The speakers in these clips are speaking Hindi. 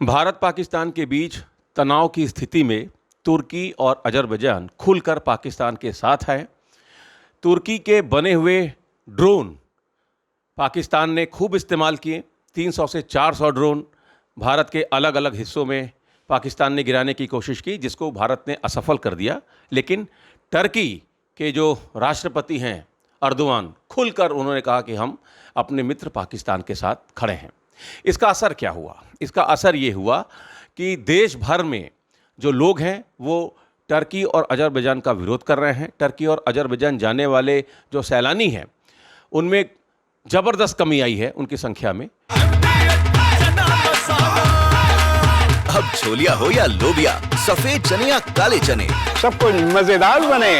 भारत पाकिस्तान के बीच तनाव की स्थिति में तुर्की और अज़रबैजान खुलकर पाकिस्तान के साथ है। तुर्की के बने हुए ड्रोन पाकिस्तान ने खूब इस्तेमाल किए। 300 से 400 ड्रोन भारत के अलग-अलग हिस्सों में पाकिस्तान ने गिराने की कोशिश की, जिसको भारत ने असफल कर दिया। लेकिन टर्की के जो राष्ट्रपति हैं अर्दोआन, खुलकर उन्होंने कहा कि हम अपने मित्र पाकिस्तान के साथ खड़े हैं। इसका असर क्या हुआ? इसका असर ये हुआ कि देश भर में जो लोग हैं वो टर्की और अज़रबैजान का विरोध कर रहे हैं। टर्की और अज़रबैजान जाने वाले जो सैलानी हैं उनमें ज़बरदस्त कमी आई है उनकी संख्या में। अब छोलिया हो या लोबिया, सफेद चने या काले चने, सब कुछ मजेदार बने।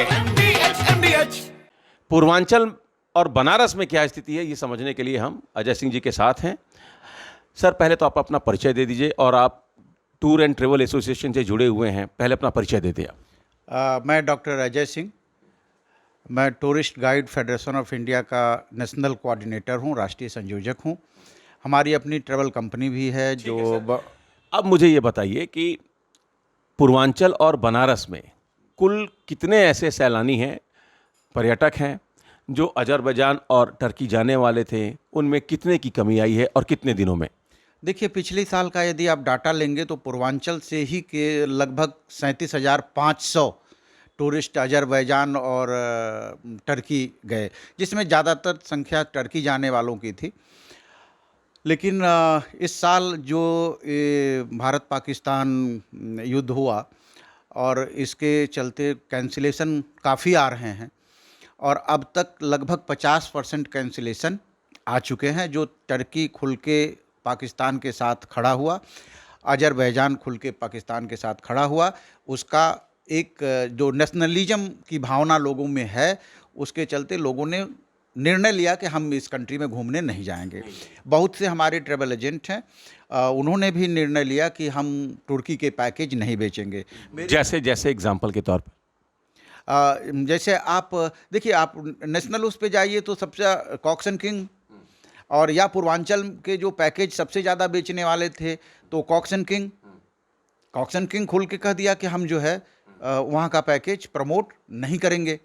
पूर्वांचल और बनारस में क्या स्थिति है, ये समझने के लिए हम अजय सिंह जी के साथ हैं। सर, पहले तो आप अपना परिचय दे दीजिए, और आप टूर एंड ट्रेवल एसोसिएशन से जुड़े हुए हैं, पहले अपना परिचय दे दिया। मैं डॉक्टर अजय सिंह, मैं tourist guide federation of India का नेशनल कोऑर्डिनेटर हूँ, राष्ट्रीय संयोजक हूँ। हमारी अपनी ट्रैवल कंपनी भी है जो अब मुझे ये बताइए कि पूर्वांचल और बनारस में कुल कितने ऐसे सैलानी हैं, पर्यटक हैं, जो अज़रबैजान और टर्की जाने वाले थे? उनमें कितने की कमी आई है और कितने दिनों में? देखिए, पिछले साल का यदि आप डाटा लेंगे तो पूर्वांचल से ही के लगभग 37,500 टूरिस्ट अज़रबैजान और टर्की गए, जिसमें ज़्यादातर संख्या टर्की जाने वालों की थी। लेकिन इस साल जो भारत पाकिस्तान युद्ध हुआ और इसके चलते कैंसिलेशन काफ़ी आ रहे हैं, और अब तक लगभग 50% कैंसिलेशन आ चुके हैं। जो टर्की खुल के पाकिस्तान के साथ खड़ा हुआ, अज़रबैजान खुल के पाकिस्तान के साथ खड़ा हुआ, उसका एक जो नेशनलिज्म की भावना लोगों में है, उसके चलते लोगों ने निर्णय लिया कि हम इस कंट्री में घूमने नहीं जाएंगे। बहुत से हमारे ट्रैवल एजेंट हैं, उन्होंने भी निर्णय लिया कि हम तुर्की के पैकेज नहीं बेचेंगे। जैसे जैसे एग्जाम्पल के तौर पर जैसे आप देखिए, आप नेशनल उस पे जाइए तो सबसे कॉक्स एंड किंग, और या पूर्वांचल के जो पैकेज सबसे ज़्यादा बेचने वाले थे तो कॉक्स एंड किंग खुल के कह दिया कि हम जो है वहाँ का पैकेज प्रमोट नहीं करेंगे।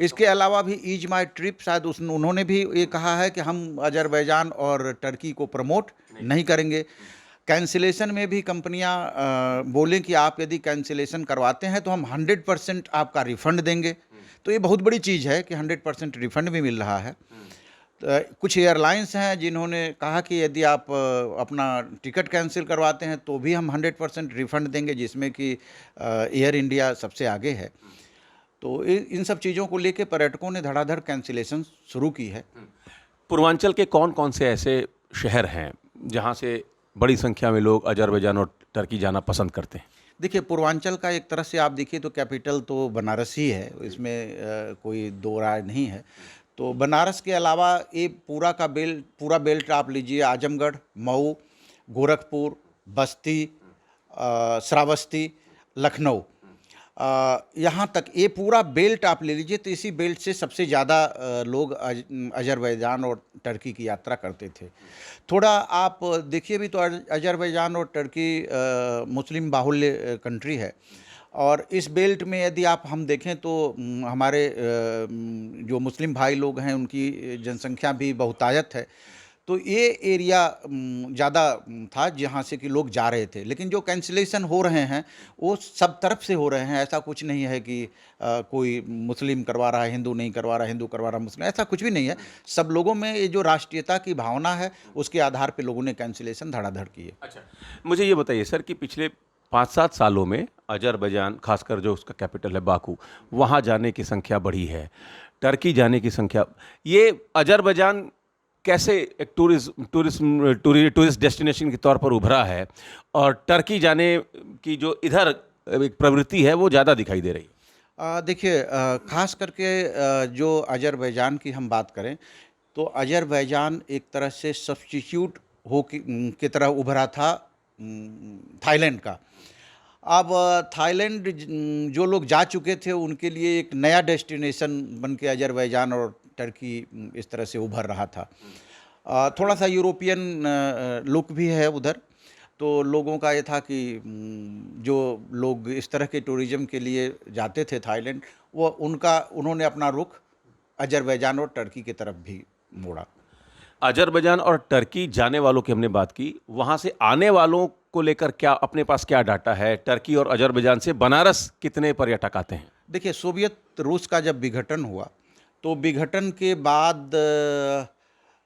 इसके अलावा भी ईज माई ट्रिप, शायद उन्होंने भी ये कहा है कि हम अज़रबैजान और टर्की को प्रमोट नहीं करेंगे। कैंसिलेशन में भी कंपनियां बोलें कि आप यदि कैंसिलेशन करवाते हैं तो हम 100% आपका रिफ़ंड देंगे। तो ये बहुत बड़ी चीज़ है कि 100% रिफ़ंड भी मिल रहा है। तो कुछ एयरलाइंस हैं जिन्होंने कहा कि यदि आप अपना टिकट कैंसिल करवाते हैं तो भी हम 100% रिफ़ंड देंगे, जिसमें कि एयर इंडिया सबसे आगे है। तो इन सब चीज़ों को लेके पर्यटकों ने धड़ाधड़ कैंसिलेशन शुरू की है। पूर्वांचल के कौन कौन से ऐसे शहर हैं जहाँ से बड़ी संख्या में लोग अज़रबैजान और टर्की जाना पसंद करते हैं? देखिए, पूर्वांचल का एक तरह से आप देखिए तो कैपिटल तो बनारस ही है, इसमें कोई दो राय नहीं है। तो बनारस के अलावा ये पूरा बेल्ट आप लीजिए, आजमगढ़, मऊ, गोरखपुर, बस्ती, श्रावस्ती, लखनऊ, यहाँ तक ये पूरा बेल्ट आप ले लीजिए तो इसी बेल्ट से सबसे ज़्यादा लोग अज़रबैजान और टर्की की यात्रा करते थे। थोड़ा आप देखिए भी तो अज़रबैजान और टर्की मुस्लिम बाहुल्य कंट्री है, और इस बेल्ट में यदि हम देखें तो हमारे जो मुस्लिम भाई लोग हैं उनकी जनसंख्या भी बहुतायत है। तो ये एरिया ज़्यादा था जहाँ से कि लोग जा रहे थे। लेकिन जो कैंसिलेशन हो रहे हैं वो सब तरफ से हो रहे हैं। ऐसा कुछ नहीं है कि कोई मुस्लिम करवा रहा है, हिंदू नहीं करवा रहा, हिंदू करवा रहा मुस्लिम, ऐसा कुछ भी नहीं है। सब लोगों में ये जो राष्ट्रीयता की भावना है उसके आधार पर लोगों ने कैंसिलेशन धड़ाधड़ किए। अच्छा, मुझे ये बताइए सर कि पिछले 5-7 सालों में अज़रबैजान, खासकर जो उसका कैपिटल है बाकू, वहाँ जाने की संख्या बढ़ी है, टर्की जाने की संख्या, ये अज़रबैजान कैसे एक टूरिस्ट डेस्टिनेशन के तौर पर उभरा है, और टर्की जाने की जो इधर एक प्रवृत्ति है वो ज़्यादा दिखाई दे रही है? देखिए, खास करके जो अज़रबैजान की हम बात करें तो अज़रबैजान एक तरह से सब्स्टिट्यूट की तरह उभरा था थाईलैंड का। अब थाईलैंड जो लोग जा चुके थे उनके लिए एक नया डेस्टिनेशन बन के अज़रबैजान और टर्की इस तरह से उभर रहा था। थोड़ा सा यूरोपियन लुक भी है उधर। तो लोगों का ये था कि जो लोग इस तरह के टूरिज्म के लिए जाते थे थाईलैंड, वो उन्होंने अपना रुख अजरबैजान और टर्की की तरफ भी मोड़ा। अजरबैजान और टर्की जाने वालों की हमने बात की, वहाँ से आने वालों को लेकर क्या अपने पास क्या डाटा है? टर्की और अजरबैजान से बनारस कितने पर्यटक आते हैं? देखिए, सोवियत रूस का जब विघटन हुआ तो विघटन के बाद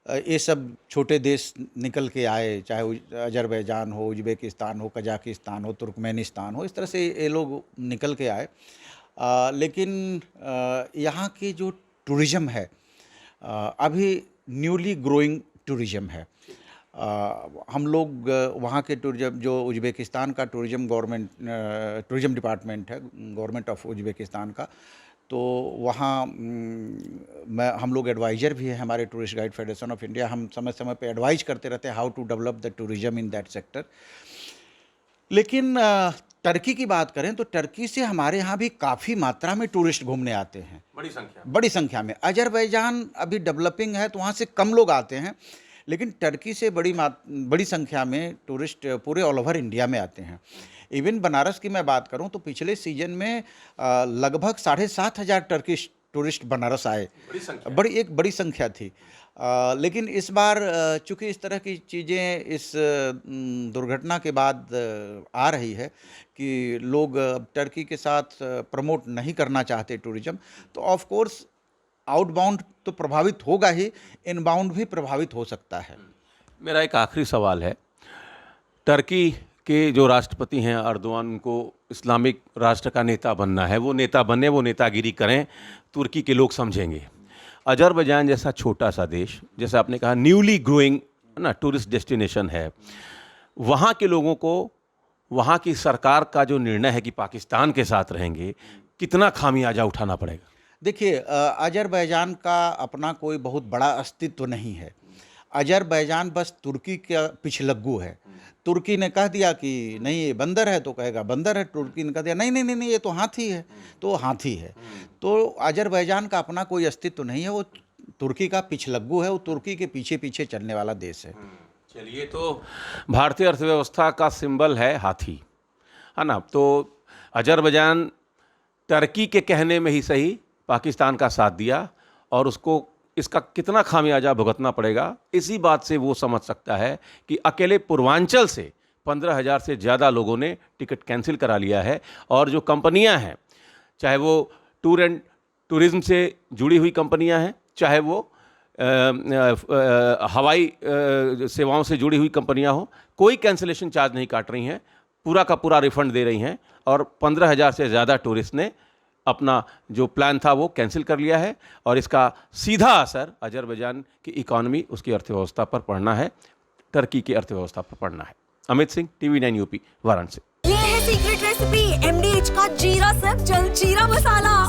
ये सब छोटे देश निकल के आए, चाहे अजरबैजान हो, उज़्बेकिस्तान हो, कजाकिस्तान हो, तुर्कमेनिस्तान हो, इस तरह से ये लोग निकल के आए। लेकिन यहाँ की जो टूरिज़्म है अभी न्यूली ग्रोइंग टूरिज़्म है। हम लोग वहाँ के टूरिज़्म, जो उज़्बेकिस्तान का टूरिज़्म डिपार्टमेंट है, गवर्नमेंट ऑफ उज़्बेकिस्तान का, तो वहाँ हम लोग एडवाइज़र भी है, हमारे tourist guide federation of India, हम समय समय पे एडवाइज करते रहते हैं how to develop the tourism in that sector. लेकिन टर्की की बात करें तो टर्की से हमारे यहाँ भी काफ़ी मात्रा में टूरिस्ट घूमने आते हैं, बड़ी संख्या में। अजरबैजान अभी डेवलपिंग है तो वहाँ से कम लोग आते हैं, लेकिन टर्की से बड़ी संख्या में टूरिस्ट पूरे ऑल ओवर इंडिया में आते हैं। इवन बनारस की मैं बात करूं तो पिछले सीजन में लगभग 7,500 टर्किश टूरिस्ट बनारस आए, बड़ी संख्या थी। लेकिन इस बार चूँकि इस तरह की चीज़ें इस दुर्घटना के बाद आ रही है कि लोग टर्की के साथ प्रमोट नहीं करना चाहते टूरिज़्म, तो ऑफ कोर्स आउटबाउंड तो प्रभावित होगा ही, इनबाउंड भी प्रभावित हो सकता है। मेरा एक आखिरी सवाल है, टर्की के जो राष्ट्रपति हैं अर्दोआन, उनको इस्लामिक राष्ट्र का नेता बनना है, वो नेता बने, वो नेतागिरी करें, तुर्की के लोग समझेंगे। अजरबैजान जैसा छोटा सा देश, जैसा आपने कहा न्यूली ग्रोइंग ना टूरिस्ट डेस्टिनेशन है, वहाँ के लोगों को वहाँ की सरकार का जो निर्णय है कि पाकिस्तान के साथ रहेंगे, कितना खामियाजा उठाना पड़ेगा? देखिए, अजरबैजान का अपना कोई बहुत बड़ा अस्तित्व नहीं है। अजरबैजान बस तुर्की का पिछलग्गू है। तुर्की ने कह दिया कि नहीं ये बंदर है तो कहेगा बंदर है, तुर्की ने कह दिया नहीं नहीं नहीं नहीं ये तो हाथी है, तो हाथी है। तो अजरबैजान का अपना कोई अस्तित्व नहीं है, वो तुर्की का पिछलग्गू है, वो तुर्की के पीछे पीछे चलने वाला देश है। चलिए, तो भारतीय अर्थव्यवस्था का सिंबल है हाथी, है ना? तो अजरबैजान टर्की के कहने में ही सही पाकिस्तान का साथ दिया, और उसको इसका कितना खामियाजा भुगतना पड़ेगा, इसी बात से वो समझ सकता है कि अकेले पूर्वांचल से 15,000 से ज़्यादा लोगों ने टिकट कैंसिल करा लिया है। और जो कंपनियां हैं, चाहे वो टूर एंड टूरिज़्म से जुड़ी हुई कंपनियां हैं, चाहे वो हवाई सेवाओं से जुड़ी हुई कंपनियां हो, कोई कैंसिलेशन चार्ज नहीं काट रही हैं, पूरा का पूरा रिफंड दे रही हैं। और 15,000 से ज़्यादा टूरिस्ट ने अपना जो प्लान था वो कैंसिल कर लिया है, और इसका सीधा असर अजरबैजान की इकॉनमी, उसकी अर्थव्यवस्था पर पड़ना है, टर्की की अर्थव्यवस्था पर पड़ना है। Amit Singh, TV9 UP, Varanasi. ये है सीक्रेट रेसिपी MDH का जीरा सब जलजीरा मसाला।